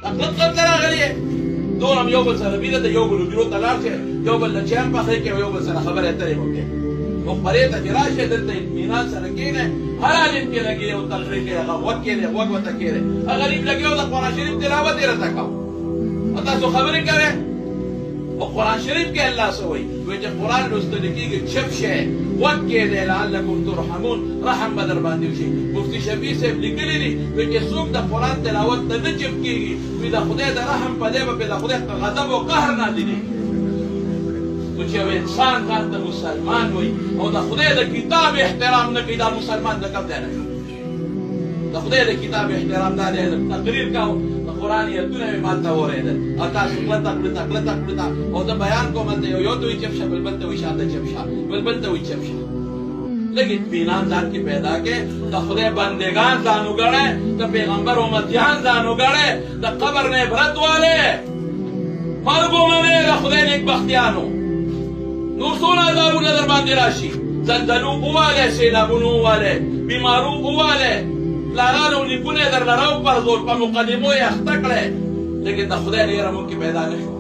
خپل راغلی دور هم یو بل سره مینه ده یو بل وګړو ته لاړ شي یو بل له چم پخې کې یو بل سره خبرې اترې وکړي نو خبرې ته چې راشي دلته اطمینان سره کېنه هر عالم کې لګي او تقریر کې هغه وخت کې وخت وته کېره هغه غریب لګي او د قرآن شریف تلاوت یې راته کاو تاسو خبرې کوئ او قرآن شریف کې الله سوئی وایي چې قرآن لوستل کېږي چپ شي وخت کې دی لعلکم ترحمون رحم به در باندې وشي مفتي شفیع صاحب لیکلي دي وایي چې څوک د قرآن تلاوت ته نه چپ کېږي وایي د خدای د رحم په دی به د خدای غضب او قهر نازلېږي نو چې یو انسان ځان ته مسلمان وایي او د خدای د کتاب احترام نه کوي دا مسلمان د کوم ځای نه د خدای د کتاب احترام دا دی تقریر کوو قرآن یتونه مې مال ته واورېدل او تاسو کړه او زه بیان کوم هلته یو ته وایي چپ شه بل ته وایي شاته چپ شه بل ته وایي چپ شه لږ اطمینان ځان کې پیدا کړې د خدای بندګان ځان وګڼئ د پیغمبر امتیان ځان وګڼئ د قبر نه عبرت والئ مرګ ومنئ د خدای نیکبختیانو نور څونه عذابونه در باندې راشي زلزلو ووالئ سیلابونو ووالئ بیمارو ووالئ پلارانو نیکونه در لراو پرزول په مقدمو یې اخته کړئ لیکن د خدای نه یره مونږ کې پیدا نه شو